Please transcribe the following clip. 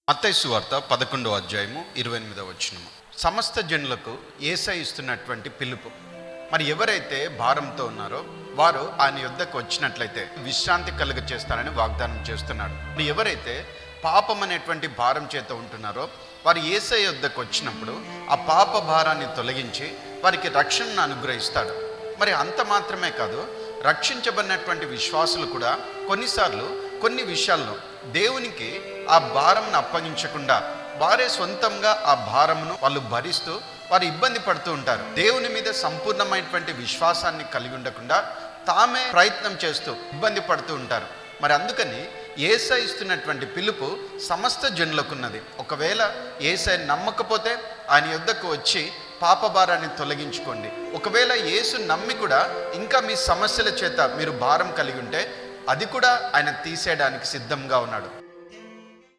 మత్తయి సువార్త 11వ అధ్యాయము 28వ వచనము. సమస్త జనులకు యేసయ్య ఇస్తున్నటువంటి పిలుపు. మరి ఎవరైతే భారంతో ఉన్నారో వారు ఆయన యొద్దకు వచ్చినట్లయితే విశ్రాంతి కలుగ చేస్తానని వాగ్దానం చేస్తున్నాడు. మరి ఎవరైతే పాపం అనేటువంటి భారం చేత ఉంటున్నారో వారు యేసయ్య యొద్దకు వచ్చినప్పుడు ఆ పాప భారాన్ని తొలగించి వారికి రక్షణను అనుగ్రహిస్తాడు. మరి అంత మాత్రమే కాదు, రక్షించబడినటువంటి విశ్వాసులు కూడా కొన్నిసార్లు కొన్ని విషయాల్లో దేవునికి ఆ భారంను అప్పగించకుండా వారే సొంతంగా ఆ భారమును వాళ్ళు భరిస్తూ వారు ఇబ్బంది పడుతూ ఉంటారు. దేవుని మీద సంపూర్ణమైనటువంటి విశ్వాసాన్ని కలిగి ఉండకుండా తామే ప్రయత్నం చేస్తూ ఇబ్బంది పడుతూ ఉంటారు. మరి అందుకని యేసయ్య ఇస్తున్నటువంటి పిలుపు సమస్త జనులకున్నది. ఒకవేళ యేసయ్య నమ్మకపోతే ఆయన యొద్దకు వచ్చి పాప భారాన్ని తొలగించుకోండి. ఒకవేళ యేసు నమ్మి కూడా ఇంకా మీ సమస్యల చేత మీరు భారం కలిగి ఉంటే అది కూడా ఆయన తీసేయడానికి సిద్ధంగా ఉన్నాడు.